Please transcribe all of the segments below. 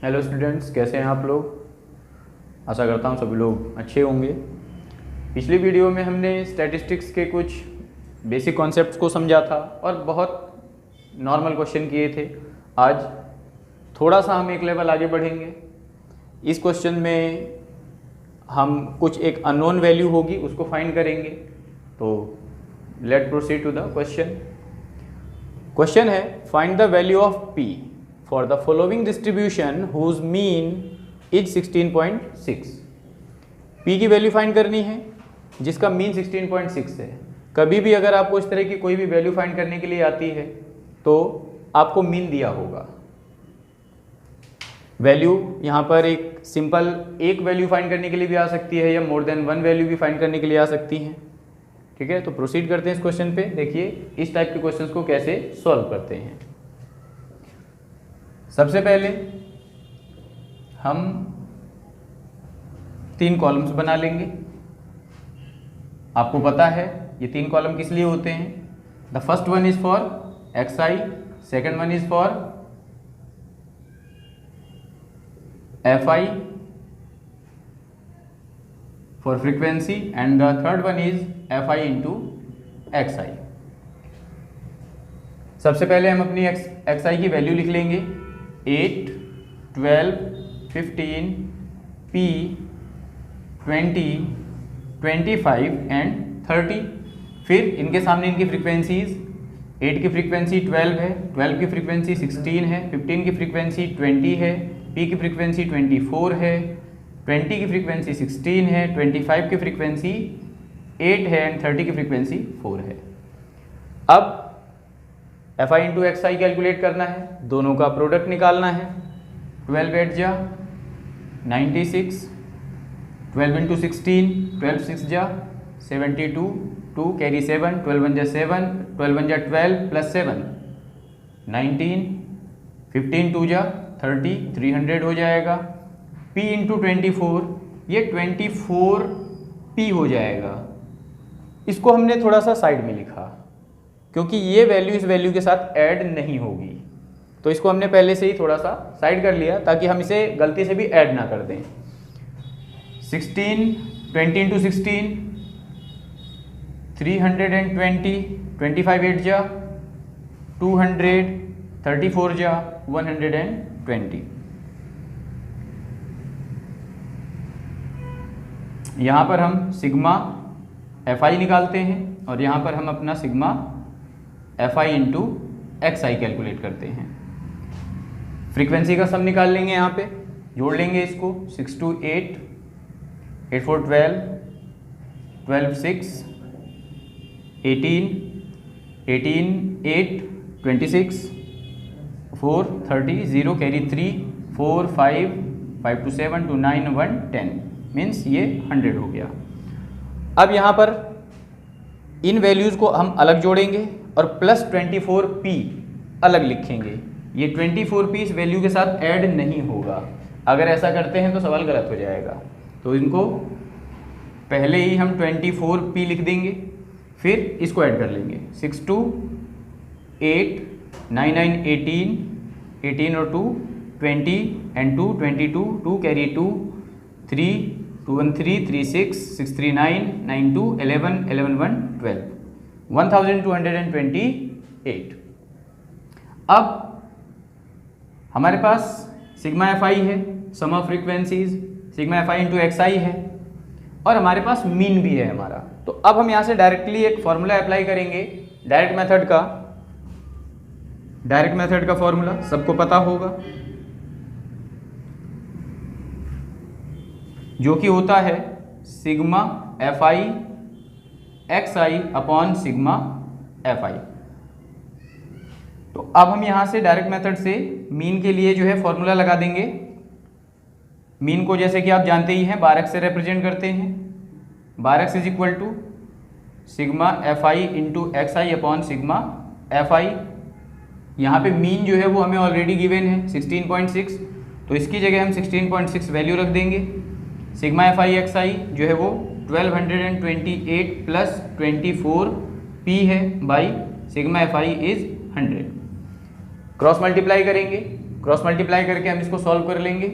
Hello students, कैसे हैं आप लोग। आशा करता हूँ सभी लोग अच्छे होंगे। पिछली वीडियो में हमने स्टैटिस्टिक्स के कुछ बेसिक कॉन्सेप्ट्स को समझा था और बहुत नॉर्मल क्वेश्चन किए थे। आज थोड़ा सा हम एक लेवल आगे बढ़ेंगे। इस क्वेश्चन में हम कुछ एक अननोन वैल्यू होगी उसको फाइंड करेंगे। तो let proceed to the question. Question है find the value of p for the following distribution whose mean is 16.6। p की वैल्यू फाइंड करनी है जिसका मीन 16.6 है। कभी भी अगर आपको इस तरह की कोई भी वैल्यू फाइंड करने के लिए आती है तो आपको मीन दिया होगा। वैल्यू यहाँ पर एक सिंपल एक वैल्यू फाइंड करने के लिए भी आ सकती है या मोर देन वन वैल्यू भी फाइंड करने के लिए आ सकती है। ठीक है, तो प्रोसीड करते हैं इस क्वेश्चन पे। देखिए इस टाइप के क्वेश्चंस को कैसे सॉल्व करते हैं। सबसे पहले हम 3 कॉलम्स बना लेंगे। आपको पता है ये 3 कॉलम किस लिए होते हैं। The first one is for xi, second one is for fi for frequency and the third one is fi into xi। सबसे पहले हम अपनी xi की वैल्यू लिख लेंगे 8, 12, 15, p, 20, 25 एंड 30। फिर इनके सामने इनकी फ्रीक्वेंसीज 8 की फ्रीक्वेंसी 12 है, 12 की फ्रीक्वेंसी 16 है, 15 की फ्रीक्वेंसी 20 है, p की फ्रीक्वेंसी 24 है, 20 की फ्रीक्वेंसी 16 है, 25 की फ्रीक्वेंसी 8 है एंड 30 की फ्रीक्वेंसी 4 है। अब fi इंटू xi कैलकुलेट करना है, दोनों का प्रोडक्ट निकालना है। 12 8 जा 96, 12 इंटू 16, 12 6 जा 72, 2 कैरी 7, 12 1 जा 7, 12 1 जा 12 प्लस 7 19, 15 2 जा 30, 300 हो जाएगा। p इंटू 24, ये 24p हो जाएगा। इसको हमने थोड़ा सा साइड में लिखा क्योंकि ये वैल्यू इस वैल्यू के साथ ऐड नहीं होगी, तो इसको हमने पहले से ही थोड़ा सा साइड कर लिया ताकि हम इसे गलती से भी ऐड ना कर दें। 16, 20 इंटू 16 320, 25 8 जा 200, 34 जा 120। यहाँ पर हम सिग्मा fi निकालते हैं और यहाँ पर हम अपना sigma fi into xi calculate करते हैं। फ्रीक्वेंसी का सम निकाल लेंगे, यहाँ पे जोड़ लेंगे इसको 6 2 8, 8 4 12, 12 6, 18, 18 8, 26, 4 30, 0 कैरी 3, 4 5, 5 2 7, 2 9 1 10 मीन्स ये 100 हो गया। अब यहाँ पर इन वैल्यूज़ को हम अलग जोड़ेंगे और प्लस 24p अलग लिखेंगे। ये 24p इस वैल्यू के साथ ऐड नहीं होगा। अगर ऐसा करते हैं तो सवाल गलत हो जाएगा, तो इनको पहले ही हम 24p लिख देंगे, फिर इसको ऐड कर लेंगे। 6 2 8, 9 9 18, 18 और 2 20 एंड 2 22, 2 कैरी 2, 3 2 1 3, 3 6, 6 3 9, 9 2 11, 11 1 12, 1228। अब हमारे पास सिग्मा fi है, sum of frequencies sigma fi into xi है और हमारे पास मीन भी है हमारा। तो अब हम यहाँ से डायरेक्टली एक फॉर्मूला अप्लाई करेंगे डायरेक्ट मेथड का फॉर्मूला सबको पता होगा, जो कि होता है sigma fi xi upon sigma fi। तो अब हम यहाँ से डायरेक्ट मेथड से मीन के लिए जो है फॉर्मूला लगा देंगे। मीन को जैसे कि आप जानते ही हैं बार एक्स से रिप्रेजेंट करते हैं। Bar x is equal to sigma fi into xi upon sigma fi। यहाँ पे मीन जो है वो हमें ऑलरेडी गिवन है 16.6, तो इसकी जगह हम 16.6 वैल्यू रख देंगे। सिग्मा fi xi जो है वो 1228 प्लस 24p है by sigma fi is 100। Cross multiply करेंगे, क्रॉस मल्टीप्लाई करके हम इसको सॉल्व कर लेंगे।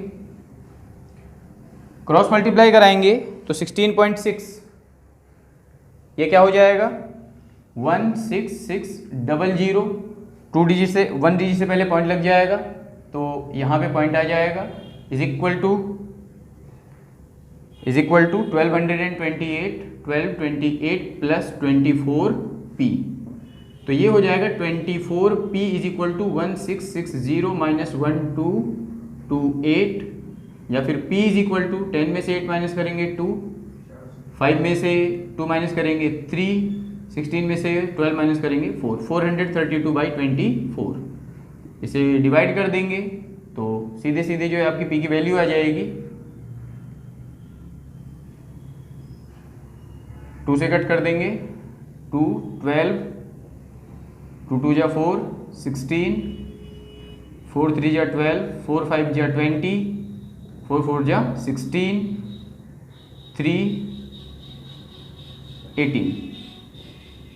क्रॉस मल्टीप्लाई कराएंगे तो 16.6 ये क्या हो जाएगा 16600, 2 डिजिट से 1 डिजिट से पहले पॉइंट लग जाएगा तो यहाँ पे पॉइंट आ जाएगा, is equal to 1228 plus 24p, तो ये हो जाएगा 24p is equal to 1660 minus 1228, या फिर p इज इक्वल टू 10 में से 8 माइनस करेंगे 2, 5 में से 2 माइनस करेंगे 3, 16 में से 12 माइनस करेंगे 4, 432/24। इसे डिवाइड कर देंगे तो सीधे सीधे जो है आपकी p की वैल्यू आ जाएगी, 2 से कट कर देंगे 2, 12, 2 2 जा 4, 16, 4 3 जा 12, 4 5 जा 20, 4 4 जा 16, 3 18,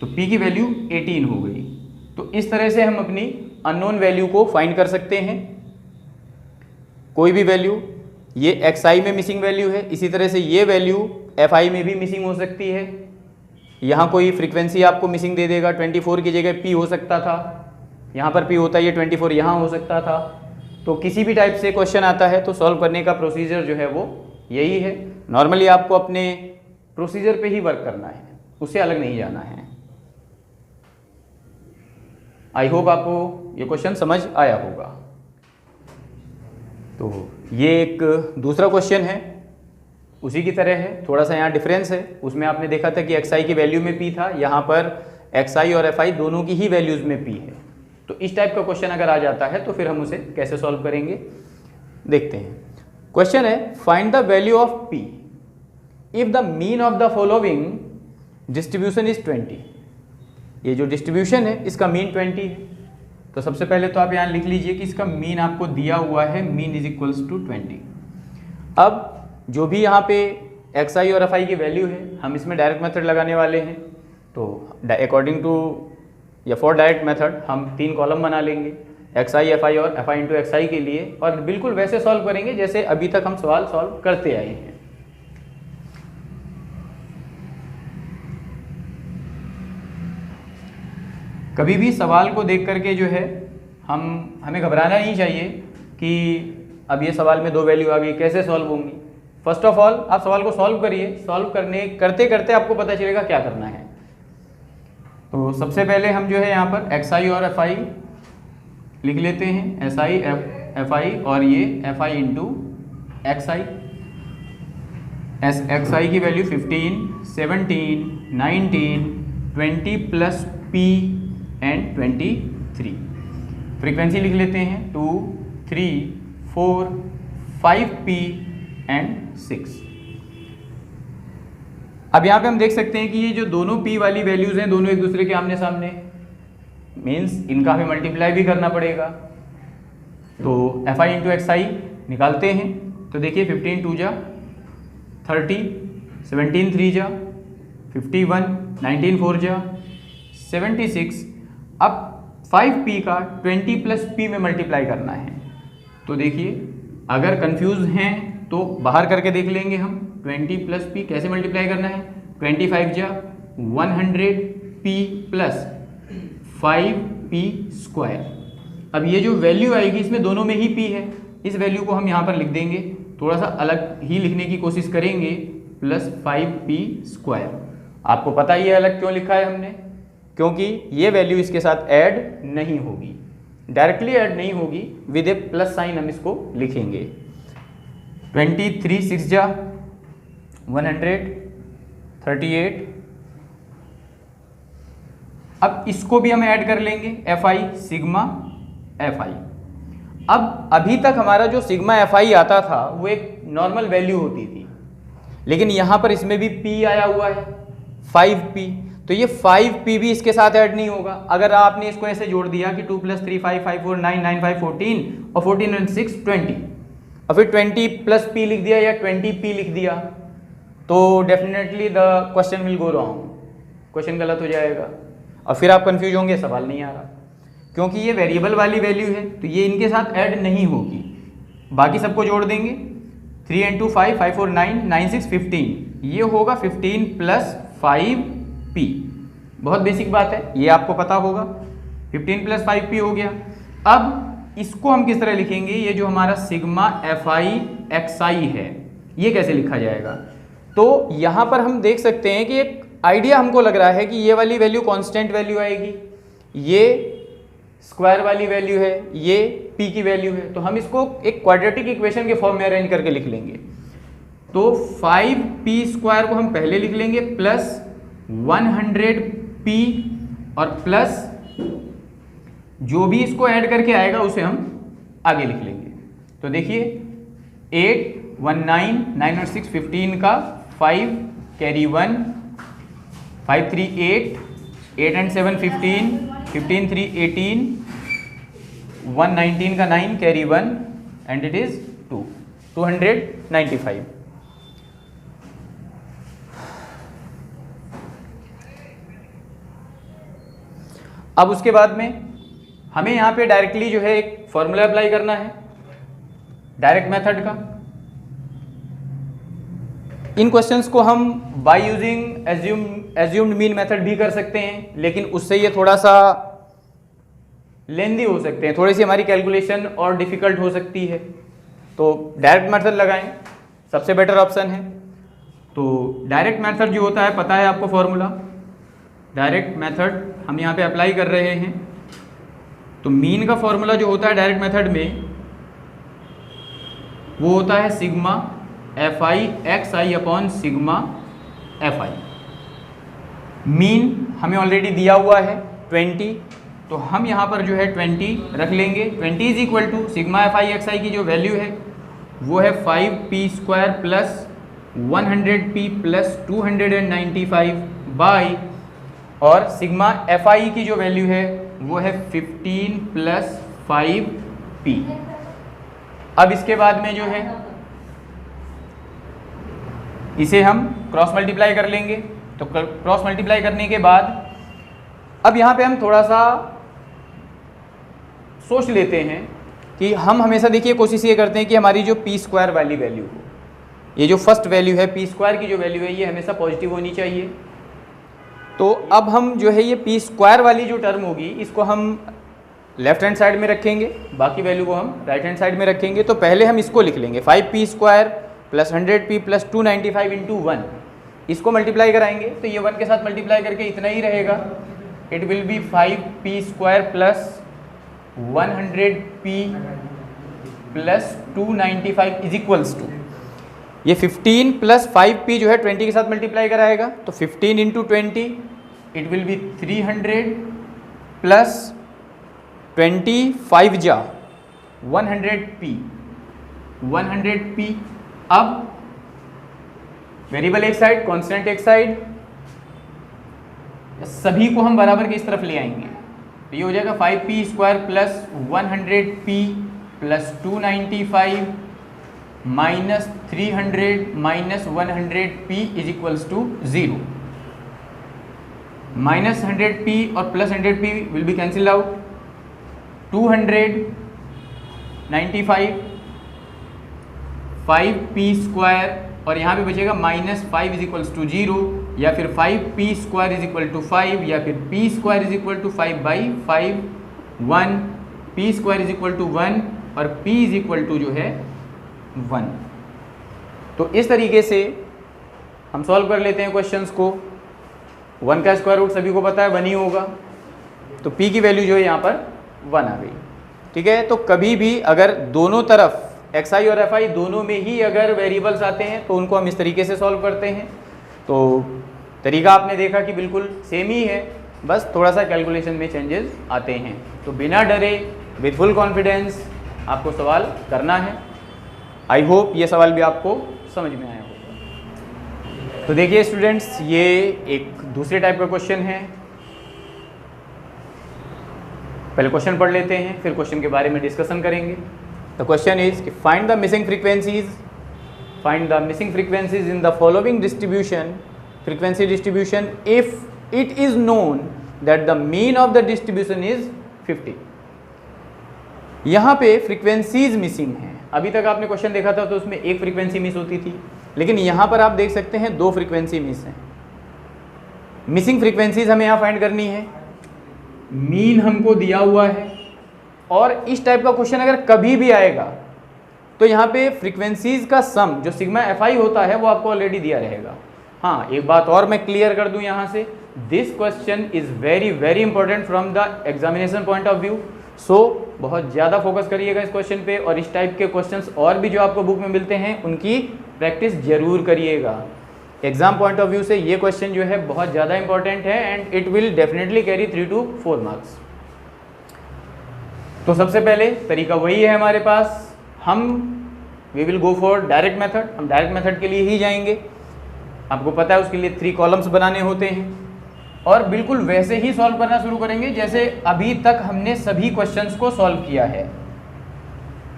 तो p की वैल्यू 18 हो गई। तो इस तरह से हम अपनी अननोन वैल्यू को फाइंड कर सकते हैं। कोई भी वैल्यू, ये xi में मिसिंग वैल्यू है, इसी तरह से ये वैल्यू fi में भी मिसिंग हो सकती है। यहाँ कोई फ्रीक्वेंसी आपको मिसिंग दे देगा, 24 की जगह p हो सकता था, यहाँ पर p होता है, ये 24 यहाँ हो सकता था। तो किसी भी टाइप से क्वेश्चन आता है तो सॉल्व करने का प्रोसीजर जो है वो यही है। नॉर्मली आपको अपने प्रोसीजर पे ही वर्क करना है, उससे अलग नहीं जाना है। आई होप आपको ये क्वेश्चन समझ आया होगा। तो ये एक दूसरा क्वेश्चन है, उसी की तरह है, थोड़ा सा यहाँ डिफरेंस है। उसमें आपने देखा था कि xi की वैल्यू में p था, यहाँ पर xi और fi दोनों की ही वैल्यूज में p है। तो इस टाइप का क्वेश्चन अगर आ जाता है तो फिर हम उसे कैसे सॉल्व करेंगे देखते हैं। क्वेश्चन है find the value of p if the mean of the following distribution is 20। ये जो डिस्ट्रीब्यूशन है इसका मीन 20 है। तो सबसे पहले तो आप यहाँ लिख लीजिए कि इसका मीन आपको दिया हुआ है, मीन इज इक्वल्स टू 20। अब जो भी यहाँ पे xi और fi की वैल्यू है, हम इसमें डायरेक्ट मेथड लगाने वाले हैं। तो अकॉर्डिंग टू या फॉर डायरेक्ट मेथड हम 3 कॉलम बना लेंगे, xi fi और fi इंटू xi के लिए, और बिल्कुल वैसे सॉल्व करेंगे जैसे अभी तक हम सवाल सॉल्व करते आए हैं। कभी भी सवाल को देख करके जो है हमें घबराना नहीं चाहिए कि अब ये सवाल में 2 वैल्यू आ गई, कैसे सॉल्व होंगी। फर्स्ट ऑफ ऑल आप सवाल को सॉल्व करिए, सॉल्व करते करते आपको पता चलेगा क्या करना है। तो सबसे पहले हम जो है यहाँ पर xi और fi लिख लेते हैं, si fi और ये fi इंटू xi। xi की value 15, 17, 19, 20 plus p and 23। Frequency लिख लेते हैं 2, 3, 4, 5p एंड 6। अब यहाँ पे हम देख सकते हैं कि ये जो दोनों p वाली वैल्यूज हैं दोनों एक दूसरे के आमने सामने, मीन्स इनका हमें मल्टीप्लाई भी करना पड़ेगा। तो fi इंटू xi निकालते हैं तो देखिए 15 2 जा 30, 17 3 जा 51, 19 4 जा 76। अब 5p का 20 प्लस p में मल्टीप्लाई करना है। तो देखिए अगर कंफ्यूज हैं तो बाहर करके देख लेंगे हम, 20 प्लस p कैसे मल्टीप्लाई करना है, 25 जा 100p प्लस 5p स्क्वायर। अब ये जो वैल्यू आएगी इसमें दोनों में ही p है, इस वैल्यू को हम यहाँ पर लिख देंगे, थोड़ा सा अलग ही लिखने की कोशिश करेंगे, प्लस 5p स्क्वायर। आपको पता ही है अलग क्यों लिखा है हमने, क्योंकि ये वैल्यू इसके साथ ऐड नहीं होगी, डायरेक्टली ऐड नहीं होगी, विद ए प्लस साइन हम इसको लिखेंगे। 23 6 जा 138। अब इसको भी हम ऐड कर लेंगे, fi सिग्मा fi। अब अभी तक हमारा जो सिग्मा fi आता था वो एक नॉर्मल वैल्यू होती थी, लेकिन यहाँ पर इसमें भी p आया हुआ है 5p, तो ये 5p भी इसके साथ ऐड नहीं होगा। अगर आपने इसको ऐसे जोड़ दिया कि 2 + 3 5 5 4 9 9 5 14 और 14 and 6 20, और फिर 20 प्लस p लिख दिया या 20p लिख दिया, तो definitely the question will go wrong, question गलत हो जाएगा और फिर आप कंफ्यूज होंगे, सवाल नहीं आ रहा। क्योंकि ये वेरिएबल वाली वैल्यू है तो ये इनके साथ ऐड नहीं होगी, बाकी सबको जोड़ देंगे। 3 × 5, 5 4 9, 9 6 15, ये होगा 15 + 5p। बहुत बेसिक बात है, ये आपको पता होगा। 15 + 5p हो गया। अब इसको हम किस तरह लिखेंगे, ये जो हमारा सिग्मा fi है ये कैसे लिखा जाएगा। तो यहाँ पर हम देख सकते हैं कि एक आइडिया हमको लग रहा है कि ये वाली वैल्यू कांस्टेंट वैल्यू आएगी, ये स्क्वायर वाली वैल्यू है, ये p की वैल्यू है, तो हम इसको एक क्वाड्रेटिक इक्वेशन के फॉर्म में अरेंज करके लिख लेंगे। तो 5p² को हम पहले लिख लेंगे प्लस 100p और प्लस जो भी इसको ऐड करके आएगा उसे हम आगे लिख लेंगे। तो देखिए 8 1 9 9 और 6 15 का 5 कैरी 1 5 3 8 8 and 7 15 15 3 18 1 19 का 9 कैरी 1 एंड इट इज 2 295। अब उसके बाद में हमें यहाँ पे डायरेक्टली जो है एक फॉर्मूला अप्लाई करना है डायरेक्ट मेथड का। इन क्वेश्चंस को हम by using assumed mean method भी कर सकते हैं, लेकिन उससे ये थोड़ा सा लेंदी हो सकते हैं, थोड़ी सी हमारी कैलकुलेशन और डिफिकल्ट हो सकती है। तो डायरेक्ट मेथड लगाएं, सबसे बेटर ऑप्शन है। तो डायरेक्ट मेथड जो होता है, पता है आपको फॉर्मूला, डायरेक्ट मेथड हम यहाँ पे अप्लाई कर रहे हैं। तो मीन का फॉर्मूला जो होता है डायरेक्ट मेथड में वो होता है sigma fi upon sigma fi। Mean हमें ऑलरेडी दिया हुआ है 20, तो हम यहाँ पर जो है 20 रख लेंगे। 20 is equal to sigma fi की जो वैल्यू है वो है 5p² plus 100p plus 295 by, और सिग्मा fi की जो वैल्यू है वो है 15 + 5p। अब इसके बाद में जो है इसे हम क्रॉस मल्टीप्लाई कर लेंगे। तो क्रॉस मल्टीप्लाई करने के बाद अब यहाँ पे हम थोड़ा सा सोच लेते हैं कि हम हमेशा देखिए कोशिश ये करते हैं कि हमारी जो p² वाली वैल्यू हो, ये जो फर्स्ट वैल्यू है p² की जो वैल्यू है ये हमेशा पॉजिटिव होनी चाहिए। तो अब हम जो है ये p² वाली जो टर्म होगी इसको हम लेफ्ट हैंड साइड में रखेंगे, बाकी वैल्यू को हम राइट हैंड साइड में रखेंगे। तो पहले हम इसको लिख लेंगे 5p² प्लस 100p प्लस 295 × 1, इसको मल्टीप्लाई कराएंगे तो ये 1 के साथ मल्टीप्लाई करके इतना ही रहेगा। It will be 5p² plus 100p plus 295 is equals to, ये 15 + 5p जो है 20 के साथ मल्टीप्लाई कराएगा तो 15 × 20 इट विल बी 300 प्लस 25 जा 100p। अब वेरिएबल एक साइड, कांस्टेंट एक साइड, सभी को हम बराबर के इस तरफ ले आएंगे तो ये हो जाएगा 5p² plus 100p plus 295 minus 300 minus 100p is equals to 0। Minus 100p और plus 100p will be cancel out, 295 5p² और यहाँ पे बचेगा -5 इज इक्वल्स टू 0, या फिर 5p² इज इक्वल टू 5, या फिर p² is equal to 5/5 1, p² is equal to 1 और p इज इक्वल टू जो है 1। तो इस तरीके से हम सॉल्व कर लेते हैं क्वेश्चंस को। 1 का स्क्वायर रूट सभी को पता है 1 ही होगा, तो p की वैल्यू जो है यहाँ पर 1 आ गई। ठीक है, तो कभी भी अगर दोनों तरफ xi और fi दोनों में ही अगर वेरिएबल्स आते हैं तो उनको हम इस तरीके से सॉल्व करते हैं। तो तरीका आपने देखा कि बिल्कुल सेम ही है, बस थोड़ा सा कैलकुलेशन में चेंजेस आते हैं। तो बिना डरे विद फुल कॉन्फिडेंस आपको सवाल करना है। आई होप ये सवाल भी आपको समझ में आया होगा। तो देखिए स्टूडेंट्स, ये एक दूसरे टाइप का क्वेश्चन है। पहले क्वेश्चन पढ़ लेते हैं, फिर क्वेश्चन के बारे में डिस्कशन करेंगे। द क्वेश्चन इज कि find the missing frequencies in the following distribution, frequency distribution if it is known that the mean of the distribution is 50। यहाँ पे फ्रीक्वेंसीज मिसिंग हैं। अभी तक आपने क्वेश्चन देखा था तो उसमें एक फ्रीक्वेंसी मिस होती थी, लेकिन यहाँ पर आप देख सकते हैं 2 फ्रीक्वेंसी मिस हैं। मिसिंग फ्रीक्वेंसीज हमें यहाँ फाइंड करनी है, मीन हमको दिया हुआ है, और इस टाइप का क्वेश्चन अगर कभी भी आएगा तो यहाँ पे फ्रीक्वेंसीज का सम जो सिग्मा FI होता है वो आपको ऑलरेडी दिया रहेगा। हाँ, एक बात और मैं क्लियर कर दूं यहाँ से, this question is very very important from the examination point of view. So बहुत ज़्यादा फोकस करिएगा इस क्वेश्चन पे, और इस टाइप के क्वेश्चंस और भी जो आपको बुक में मिलते हैं उनकी प्रैक्टिस जरूर करिएगा। एग्जाम पॉइंट ऑफ व्यू से ये क्वेश्चन जो है बहुत ज़्यादा इंपॉर्टेंट है and it will definitely carry 3 to 4 marks. तो सबसे पहले तरीका वही है हमारे पास, we will go for direct method. हम डायरेक्ट मेथड के लिए ही जाएंगे। आपको पता है उसके लिए 3 कॉलम्स बनाने होते हैं, और बिल्कुल वैसे ही सॉल्व करना शुरू करेंगे जैसे अभी तक हमने सभी क्वेश्चंस को सॉल्व किया है।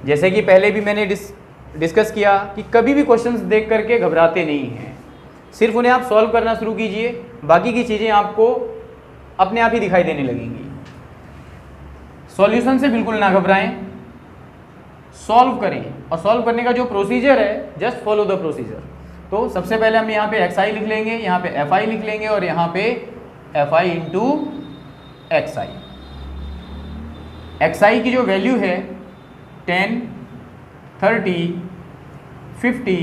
जैसे कि पहले भी मैंने डिस्कस किया कि कभी भी क्वेश्चंस देख करके घबराते नहीं हैं, सिर्फ उन्हें आप सॉल्व करना शुरू कीजिए, बाकी की चीज़ें आपको अपने आप ही दिखाई देने लगेंगी। सॉल्यूशन से बिल्कुल ना घबराएं, सॉल्व करें, और सॉल्व करने का जो प्रोसीजर है जस्ट फॉलो द प्रोसीजर। तो सबसे पहले हम यहाँ पे XI लिख लेंगे, यहाँ पे FI लिख लेंगे, और यहाँ पे FI इंटू XI। XI की जो वैल्यू है 10, 30, 50,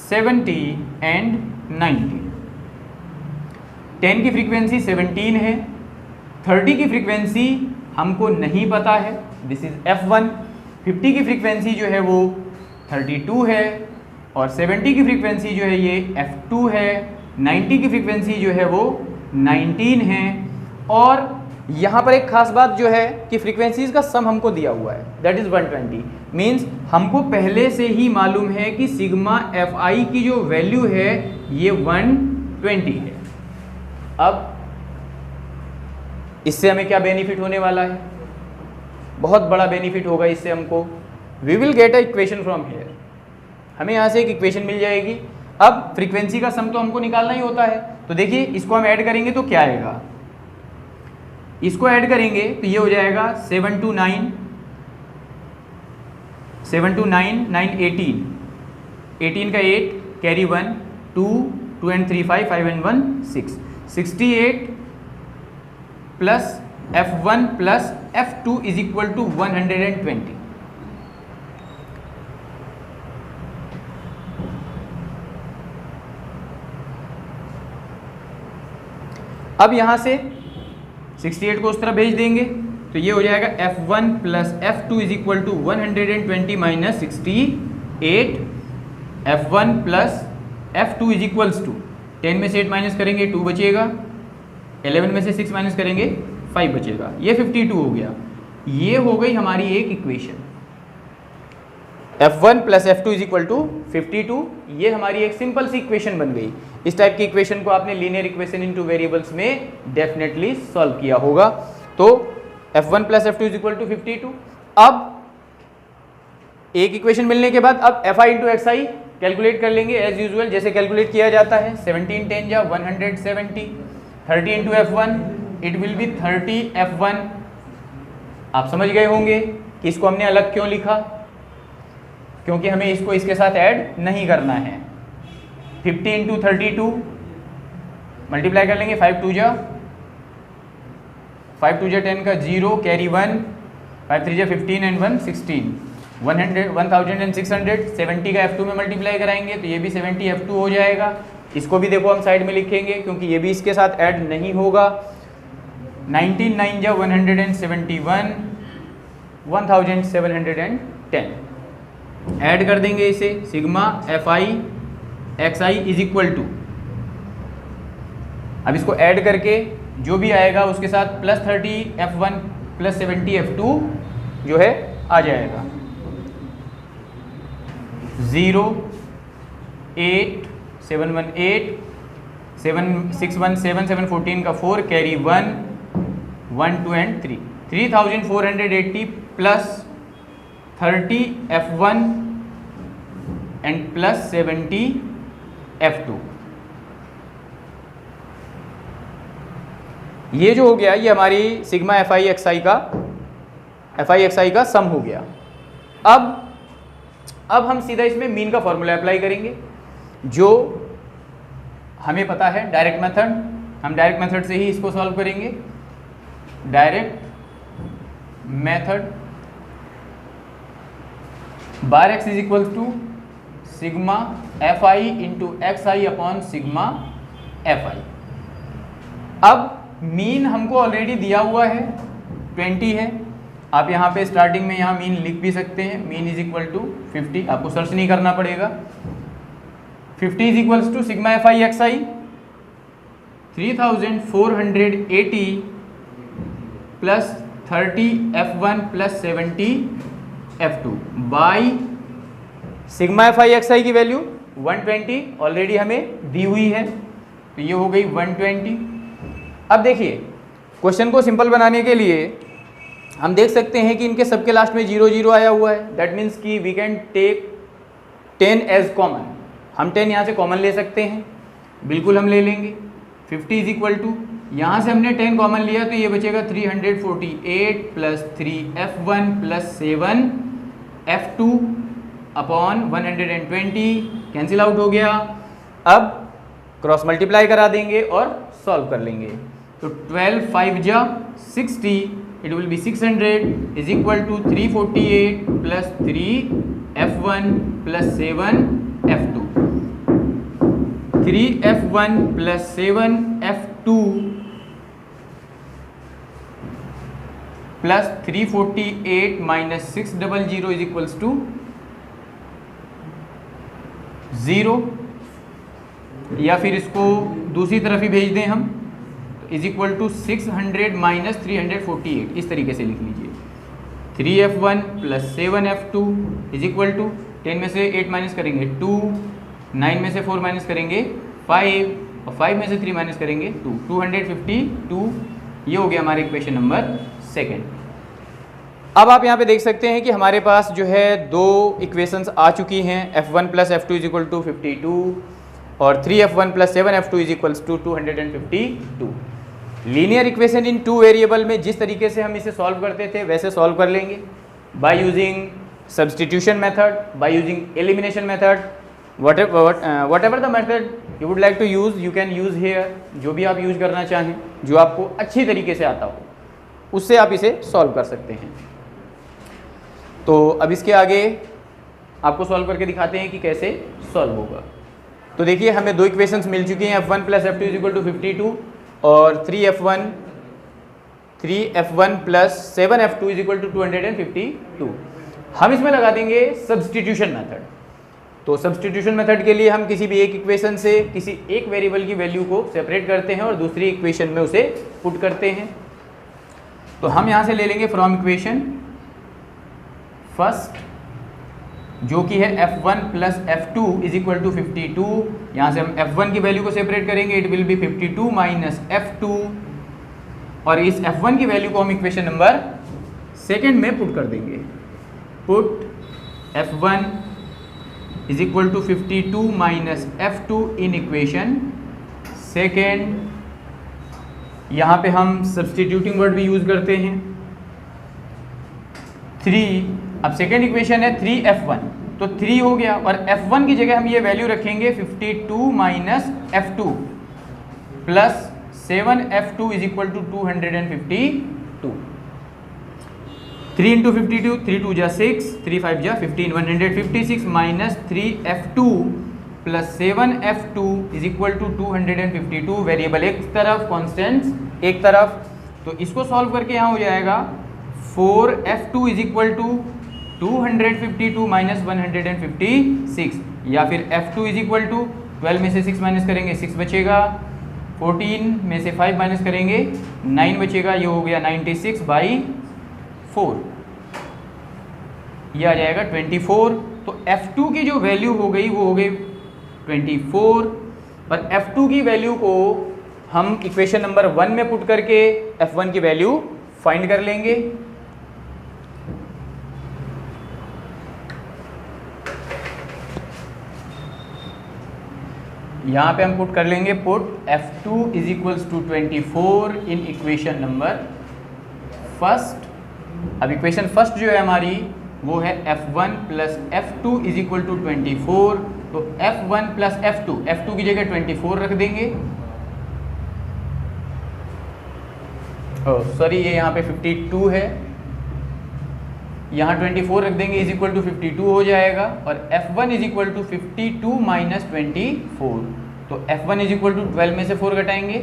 70 एंड 90। 10 की फ्रीक्वेंसी 17 है, 30 की फ्रीक्वेंसी हमको नहीं पता है, दिस इज F1। 50 की फ्रीक्वेंसी जो है वो 32 है, और 70 की फ्रीक्वेंसी जो है ये F2 है, 90 की फ्रीक्वेंसी जो है वो 19 है। और यहाँ पर एक खास बात जो है कि फ्रीक्वेंसीज का सम हमको दिया हुआ है, दैट इज 120। मीन्स हमको पहले से ही मालूम है कि सिग्मा FI की जो वैल्यू है ये 120 है। अब इससे हमें क्या बेनिफिट होने वाला है? बहुत बड़ा बेनिफिट होगा इससे हमको। We will get a equation from here, हमें यहाँ से एक इक्वेशन मिल जाएगी। अब फ्रीक्वेंसी का सम तो हमको निकालना ही होता है, तो देखिए इसको हम ऐड करेंगे तो क्या आएगा, इसको ऐड करेंगे तो ये हो जाएगा 7 to 9, 7 to 9, 9 18, 18 का 8 carry 1, 2 2 and 3 5, 5 and 1 6, 68 plus F1 plus F2 is equal to 120। अब यहाँ से 68 को उस तरफ भेज देंगे तो ये हो जाएगा F1 plus F2 is equal to 120 minus 68। F1 plus F2 is equals to 10 में से 8 माइनस करेंगे 2 बचेगा, 11 में से 6 माइनस करेंगे 5 बचेगा, ये 52 हो गया। ये हो गई हमारी एक equation, F1 plus F2 is equal to 52। ये हमारी एक सिंपल सी इक्वेशन बन गई। इस टाइप की इक्वेशन को आपने लीनियर इक्वेशन इनटू वेरिएबल्स में डेफिनेटली सॉल्व किया होगा। तो F1 plus F2 is equal to 52। अब एक इक्वेशन मिलने के बाद अब FI इंटू XI कैलकुलेट कर लेंगे एज यूजुअल, जैसे कैलकुलेट किया जाता है। 17 10 या 170, 30 into F1 it will B 30 F1। आप समझ गए होंगे कि इसको हमने अलग क्यों लिखा, क्योंकि हमें इसको इसके साथ ऐड नहीं करना है। 50 इंटू 32 मल्टीप्लाई कर लेंगे, 5 2 जा 10 का 0 कैरी 1, 5 3 जा 15 एंड 1 16, 1600। 70 का F2 में मल्टीप्लाई कराएंगे तो ये भी 70 F2 हो जाएगा। इसको भी देखो हम साइड में लिखेंगे क्योंकि ये भी इसके साथ ऐड नहीं होगा। 19 9 जा 171, 1710 ऐड कर देंगे इसे। Sigma FI XI is equal to, अब इसको ऐड करके जो भी आएगा उसके साथ प्लस 30 F1 प्लस 70 F2 जो है आ जाएगा। 0 8 7 1 8 7 6 1 7 7 14 का 4 carry 1 1 2 and 3, 3480 plus 30 F1 and plus 70 F2। ये जो हो गया ये हमारी सिग्मा FI XI का FI का सम हो गया। अब हम सीधा इसमें मीन का फॉर्मूला अप्लाई करेंगे, जो हमें पता है डायरेक्ट मेथड। हम डायरेक्ट मेथड से ही इसको सॉल्व करेंगे। Direct method bar x is equal to sigma FI into XI upon sigma FI। अब मीन हमको ऑलरेडी दिया हुआ है 20 है। आप यहाँ पे स्टार्टिंग में यहाँ मीन लिख भी सकते हैं। मीन इज इक्वल टू 50, आपको सर्च नहीं करना पड़ेगा। 50 is equals to sigma FI XI 3480 plus 30 F1 plus 70 F2 by sigma FI XI की वैल्यू 120 ऑलरेडी हमें दी हुई है, तो ये हो गई 120। अब देखिए, क्वेश्चन को सिंपल बनाने के लिए हम देख सकते हैं कि इनके सबके लास्ट में 0 0 आया हुआ है। दैट मीन्स कि we can take 10 as common. हम 10 यहाँ से कॉमन ले सकते हैं, बिल्कुल हम ले लेंगे। 50 इज इक्वल टू, यहाँ से हमने 10 कॉमन लिया तो ये बचेगा 348 plus 3 F1 plus 7 F2 upon 120 cancel out हो गया। अब क्रॉस मल्टीप्लाई करा देंगे और सॉल्व कर लेंगे। तो 12 5 जा 60, it will be 600 is equal to 348 plus 3 F1 plus 7 F2। 3 F1 plus 7 F2 plus 348 minus 600 is equals to 0, या फिर इसको दूसरी तरफ ही भेज दें हम, इज इक्वल टू 600 माइनस 348, इस तरीके से लिख लीजिए। 3F1 plus 7F2 is equal to 10 में से 8 माइनस करेंगे 2, 9 में से 4 माइनस करेंगे 5, और 5 में से 3 माइनस करेंगे 2, 252। ये हो गया हमारे इक्वेशन नंबर सेकेंड। अब आप यहाँ पे देख सकते हैं कि हमारे पास जो है दो इक्वेशंस आ चुकी हैं। F1 plus F2 is equal to 52 और 3F1 plus 7F2 is equals to 252। Linear equation in 2 variable में जिस तरीके से हम इसे सॉल्व करते थे वैसे सॉल्व कर लेंगे, by using substitution method, by using elimination method, whatever the method you would like to use you can use here। जो भी आप यूज करना चाहें, जो आपको अच्छी तरीके से आता हो, उससे आप इसे सॉल्व कर सकते हैं। तो अब इसके आगे आपको सॉल्व करके दिखाते हैं कि कैसे सॉल्व होगा। तो देखिए, हमें दो इक्वेशंस मिल चुकी हैं, F1 plus F2 is equal to 52 और 3F1 plus 7F2 is equal to 252। हम इसमें लगा देंगे सब्सटीट्यूशन मेथड। तो सब्सटीट्यूशन मेथड के लिए हम किसी भी एक इक्वेशन से किसी एक वेरिएबल की वैल्यू को सेपरेट करते हैं और दूसरी इक्वेशन में उसे पुट करते हैं। तो हम यहाँ से ले लेंगे फ्रॉम इक्वेशन फर्स्ट, जो कि है F1 plus F2 is equal to 52। यहाँ से हम F1 की वैल्यू को सेपरेट करेंगे, it will B 52 minus F2, और इस F1 की वैल्यू को हम इक्वेशन नंबर सेकेंड में पुट कर देंगे। Put F1 is equal to 52 minus F2 in equation second. यहाँ पे हम सब्सटीट्यूटिंग वर्ड भी यूज करते हैं 3। अब सेकेंड इक्वेशन है 3F1, तो 3 हो गया, और F1 की जगह हम ये वैल्यू रखेंगे 52 minus F2 plus 7F2 is equal to 252। 3 into 52, 3 2 जा 6, 3 5 जा 15, 156 minus 3F2 plus 7F2 is equal to 252। Variable एक तरफ, कॉन्स्टेंट्स एक तरफ, तो इसको सॉल्व करके यहाँ हो जाएगा 4F2 is equal to 252 minus 156, या फिर F2 इज इक्वल टू 12 में से 6 माइनस करेंगे 6 बचेगा, 14 में से 5 माइनस करेंगे 9 बचेगा, ये हो गया 96/4, ये आ जाएगा 24। तो F2 की जो वैल्यू हो गई वो हो गई 24, और F2 की वैल्यू को हम इक्वेशन नंबर 1 में पुट करके F1 की वैल्यू फाइंड कर लेंगे। यहाँ पे हम पुट कर लेंगे, put F2 is equals to 24 in equation number first अब इक्वेशन फर्स्ट जो है हमारी वो है f1 plus f2 is equal to 24। तो f1 प्लस f2 की जगह 24 रख देंगे। सॉरी ये यहाँ पे 52 है, यहाँ 24 रख देंगे इज इक्वल टू 52 हो जाएगा। और f1 is equal to 52 minus 24। तो f1 इज इक्वल टू 12 में से 4 घटाएंगे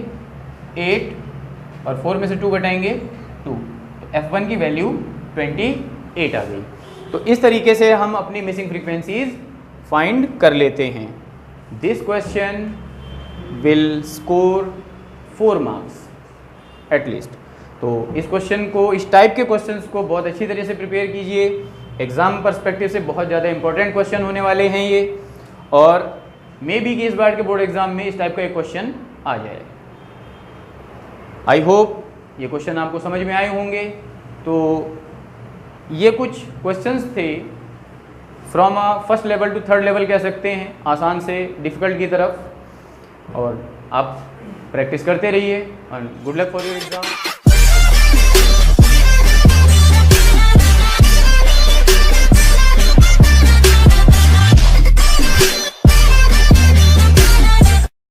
8 और 4 में से 2 घटाएंगे 2। तो f1 की वैल्यू 28 आ गई। तो इस तरीके से हम अपनी मिसिंग फ्रीक्वेंसीज फाइंड कर लेते हैं। This question will score 4 marks at least. तो इस क्वेश्चन को, इस टाइप के क्वेश्चंस को बहुत अच्छी तरह से प्रिपेयर कीजिए। एग्ज़ाम पर्सपेक्टिव से बहुत ज़्यादा इंपॉर्टेंट क्वेश्चन होने वाले हैं ये, और मे बी कि इस बार के बोर्ड एग्जाम में इस टाइप का एक क्वेश्चन आ जाए। आई होप ये क्वेश्चन आपको समझ में आए होंगे। तो ये कुछ क्वेश्चंस थे from first level to third level कह सकते हैं, आसान से डिफ़िकल्ट की तरफ। और आप प्रैक्टिस करते रहिए और good luck for your exam.